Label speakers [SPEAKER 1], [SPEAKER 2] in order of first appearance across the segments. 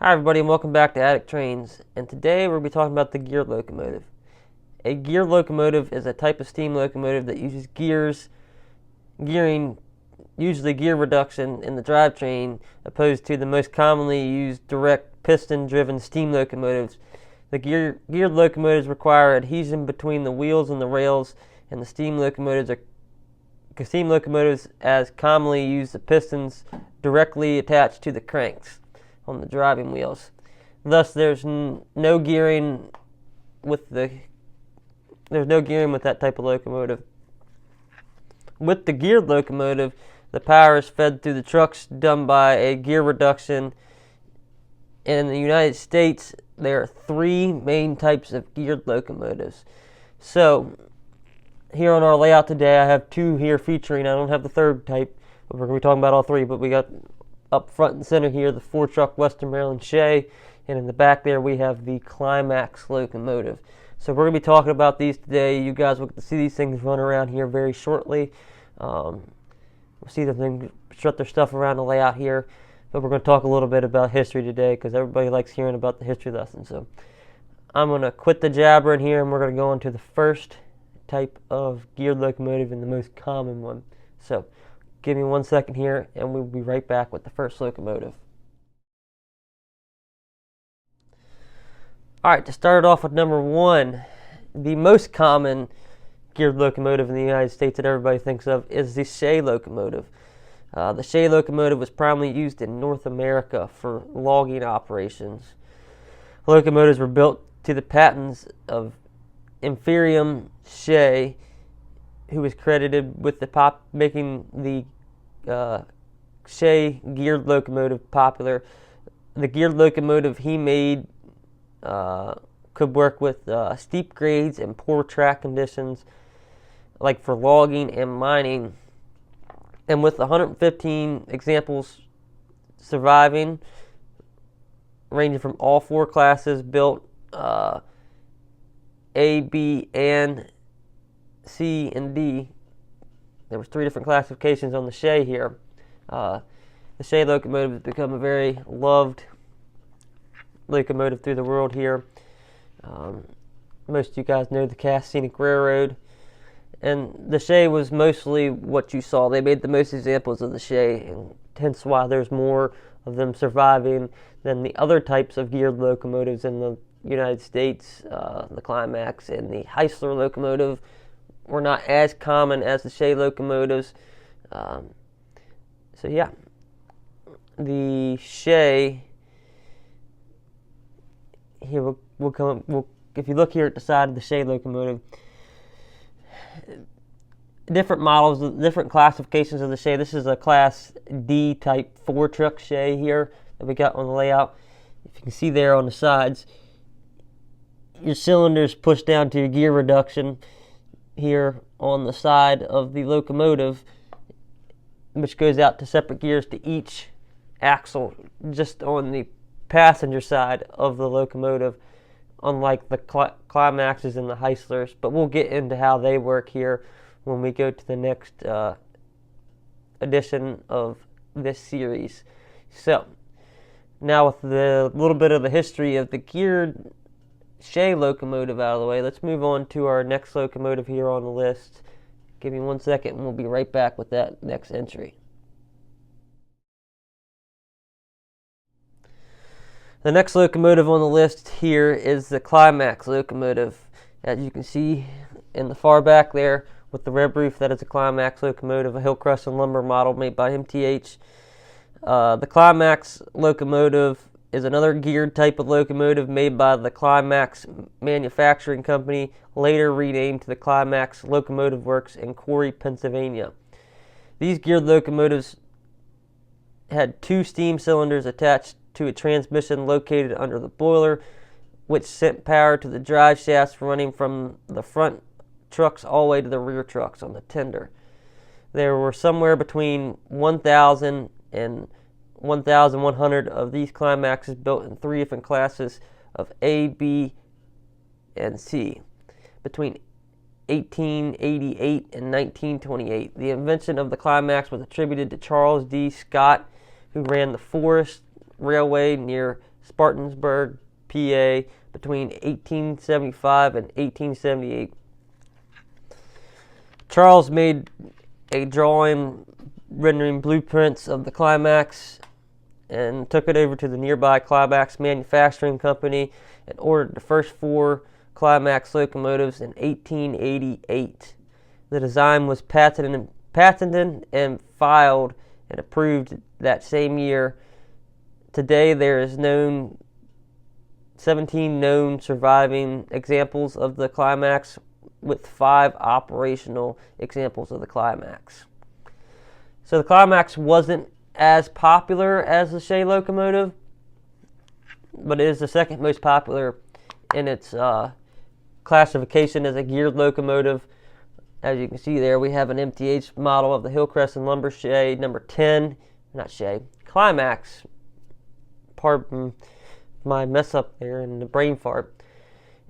[SPEAKER 1] Hi everybody and welcome back to Attic Trains, and today we're going to be talking about the geared locomotive. A geared locomotive is a type of steam locomotive that uses gearing, usually gear reduction in the drivetrain, opposed to the most commonly used direct piston-driven steam locomotives. The geared locomotives require adhesion between the wheels and the rails, and the steam locomotives as commonly use the pistons directly attached to the cranks on the driving wheels. Thus, there's no gearing with that type of locomotive. With the geared locomotive, the power is fed through the trucks done by a gear reduction. In the United States, there are three main types of geared locomotives. So, here on our layout today, I have two here featuring. I don't have the third type, but we're going to be talking about all three. But we got up front and center here the 4-truck Western Maryland Shea, and in the back there we have the Climax locomotive. So we're going to be talking about these today. You guys will get to see these things run around here very shortly. We'll see them strut their stuff around the layout here, but we're going to talk a little bit about history today because everybody likes hearing about the history lesson. So I'm going to quit the jabbering here, and we're going to go into the first type of geared locomotive and the most common one. So give me 1 second here, and we'll be right back with the first locomotive. Alright, to start off with number one, the most common geared locomotive in the United States that everybody thinks of is the Shea locomotive. The Shea locomotive was primarily used in North America for logging operations. Locomotives were built to the patents of Ephraim Shea, who was credited with making the Shea geared locomotive popular. The geared locomotive he made could work with steep grades and poor track conditions, like for logging and mining. And with 115 examples surviving, ranging from all four classes built, A, B, and C, and D. There was three different classifications on the Shea here. The Shea locomotive has become a very loved locomotive through the world here. Most of you guys know the Cass Scenic Railroad, and the Shea was mostly what you saw. They made the most examples of the Shea, and hence why there's more of them surviving than the other types of geared locomotives in the United States. The Climax and the Heisler locomotive were not as common as the Shea locomotives. So yeah, the Shea here if you look here at the side of the Shea locomotive, different models, different classifications of the Shea. This is a Class D type 4-truck Shea here that we got on the layout. If you can see there on the sides, your cylinders push down to your gear reduction here on the side of the locomotive, which goes out to separate gears to each axle just on the passenger side of the locomotive, unlike the Climaxes and the Heislers. But we'll get into how they work here when we go to the next edition of this series. So now, with the little bit of the history of the geared Shea locomotive out of the way, let's move on to our next locomotive here on the list. Give me 1 second and we'll be right back with that next entry. The next locomotive on the list here is the Climax locomotive. As you can see in the far back there with the red roof, that is a Climax locomotive, a Hillcrest and Lumber model made by MTH. The Climax locomotive is another geared type of locomotive made by the Climax Manufacturing Company, later renamed to the Climax Locomotive Works in Corey, Pennsylvania. These geared locomotives had two steam cylinders attached to a transmission located under the boiler, which sent power to the drive shafts running from the front trucks all the way to the rear trucks on the tender. There were somewhere between 1,000 and 1,100 of these Climaxes built in three different classes of A, B, and C between 1888 and 1928. The invention of the Climax was attributed to Charles D. Scott, who ran the Forest Railway near Spartansburg, PA, between 1875 and 1878. Charles made a drawing rendering blueprints of the Climax and took it over to the nearby Climax Manufacturing Company and ordered the first 4 Climax locomotives in 1888. The design was patented and filed and approved that same year. Today there is 17 known surviving examples of the Climax, with 5 operational examples of the Climax. So the Climax wasn't as popular as the Shea locomotive, but it is the second most popular in its classification as a geared locomotive. As you can see there, we have an MTH model of the Hillcrest and Lumber Shea number 10, not Shea, Climax. Pardon my mess up there and the brain fart.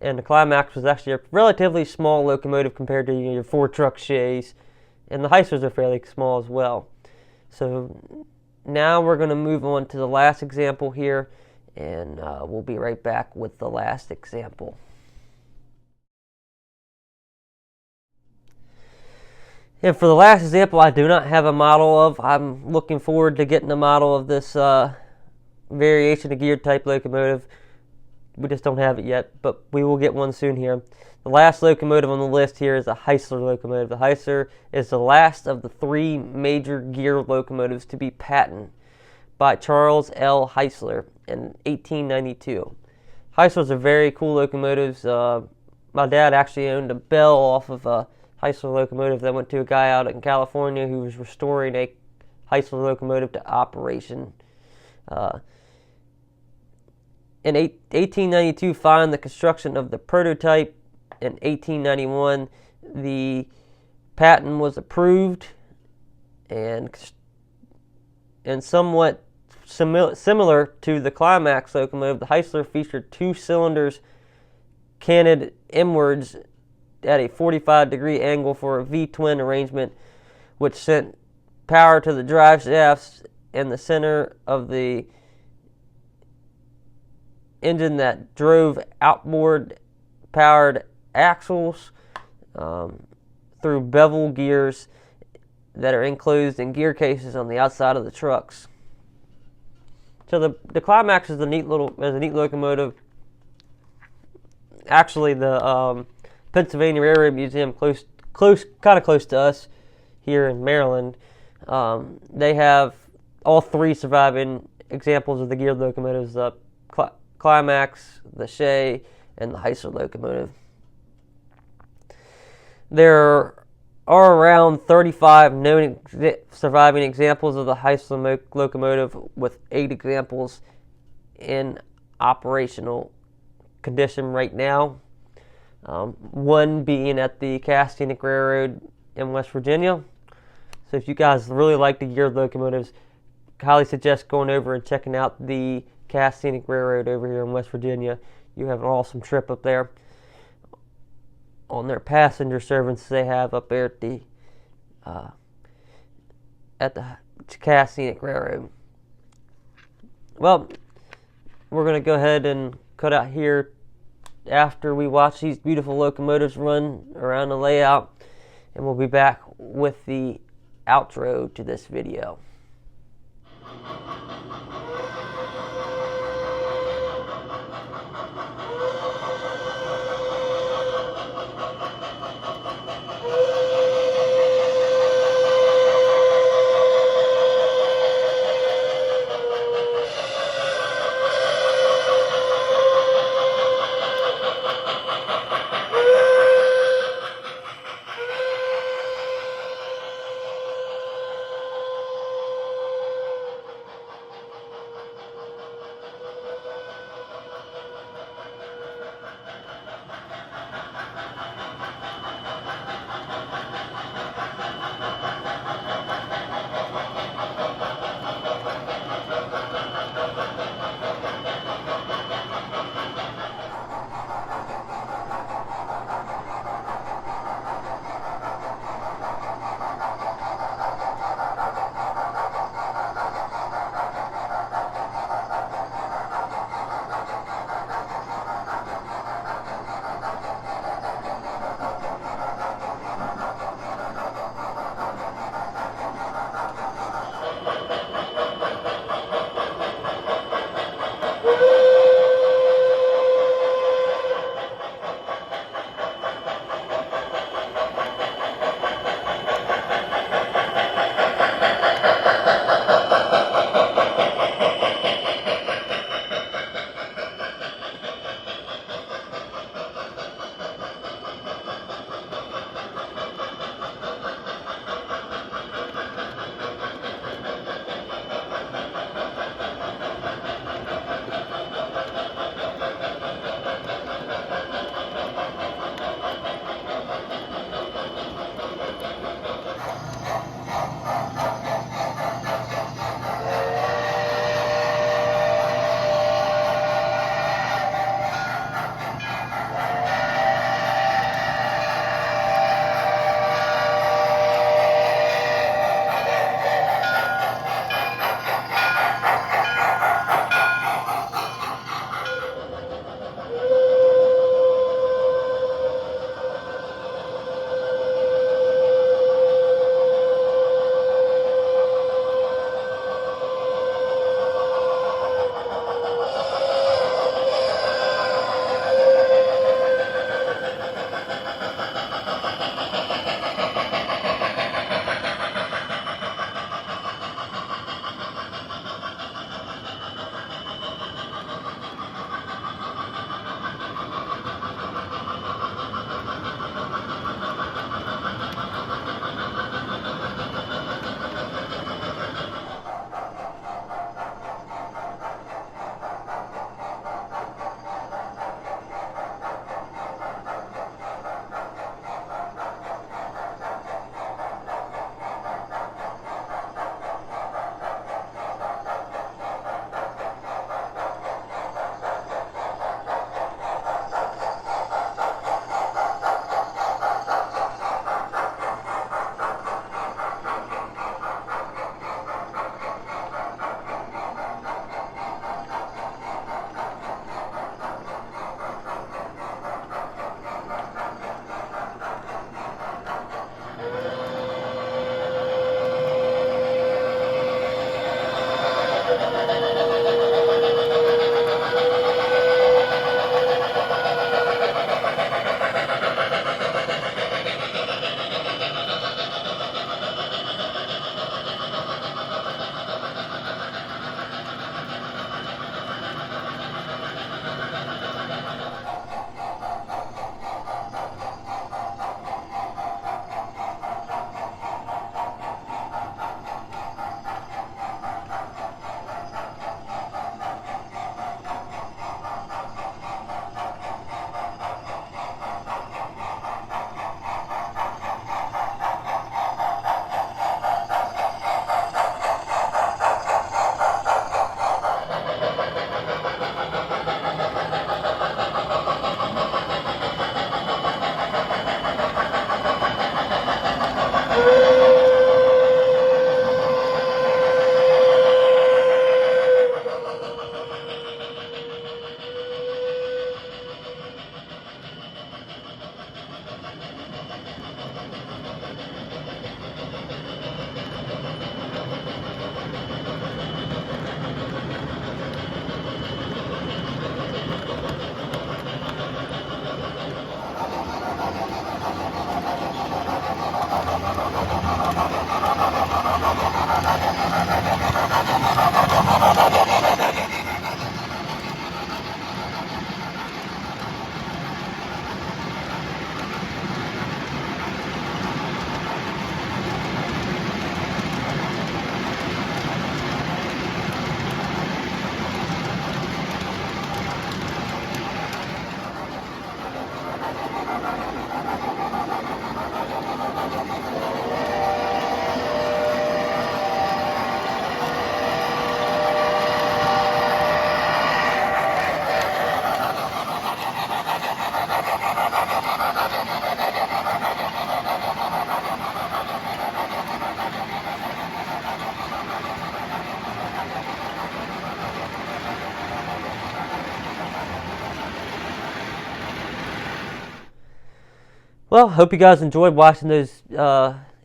[SPEAKER 1] And the Climax was actually a relatively small locomotive compared to your 4-truck Sheas, and the Heislers are fairly small as well. So now we're going to move on to the last example here, and we'll be right back with the last example. And for the last example, I do not have a model of. I'm looking forward to getting a model of this variation of geared type locomotive. We just don't have it yet, but we will get one soon here. The last locomotive on the list here is a Heisler locomotive. The Heisler is the last of the 3 major gear locomotives to be patented by Charles L. Heisler in 1892. Heislers are very cool locomotives. My dad actually owned a bell off of a Heisler locomotive that went to a guy out in California who was restoring a Heisler locomotive to operation. In 1892, following the construction of the prototype, in 1891, the patent was approved, and somewhat similar to the Climax locomotive, the Heisler featured 2 cylinders canted inwards at a 45-degree angle for a V-twin arrangement, which sent power to the drive shafts in the center of the engine that drove outboard powered axles through bevel gears that are enclosed in gear cases on the outside of the trucks. So the Climax is a neat locomotive. Actually, the Pennsylvania Railroad Museum, kind of close to us here in Maryland, they have all 3 surviving examples of the geared locomotives: the Climax, the Shea, and the Heisler locomotive. There are around 35 known surviving examples of the Heisler locomotive, with 8 examples in operational condition right now. One being at the Cass Scenic Railroad in West Virginia. So if you guys really like the geared locomotives, I highly suggest going over and checking out the Cass Scenic Railroad over here in West Virginia. You have an awesome trip up there on their passenger service they have up there at the Cass Scenic Railroad. Well, we're going to go ahead and cut out here after we watch these beautiful locomotives run around the layout, and we'll be back with the outro to this video. Well, hope you guys enjoyed watching those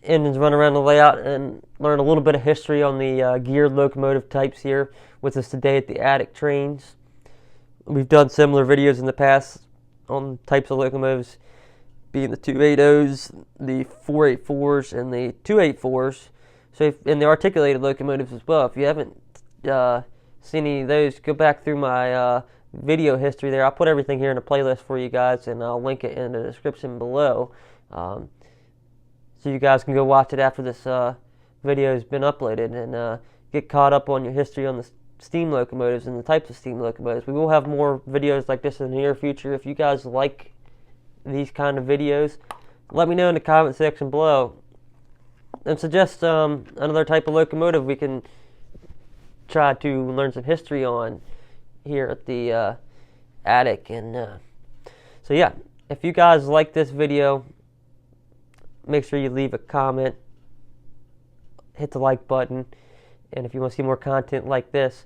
[SPEAKER 1] engines run around the layout and learn a little bit of history on the geared locomotive types here with us today at the Attic Trains. We've done similar videos in the past on types of locomotives, being the 280s, the 484s, and the 284s. So, and the articulated locomotives as well. If you haven't seen any of those, go back through my video history there. I'll put everything here in a playlist for you guys, and I'll link it in the description below, so you guys can go watch it after this video has been uploaded and get caught up on your history on the steam locomotives and the types of steam locomotives. We will have more videos like this in the near future. If you guys like these kind of videos, let me know in the comment section below and suggest another type of locomotive we can try to learn some history on here at the attic. And so yeah, if you guys like this video, make sure you leave a comment, hit the like button, and if you want to see more content like this,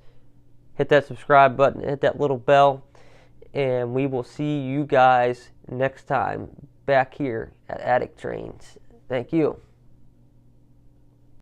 [SPEAKER 1] hit that subscribe button, hit that little bell, and we will see you guys next time back here at Attic Trains. Thank you.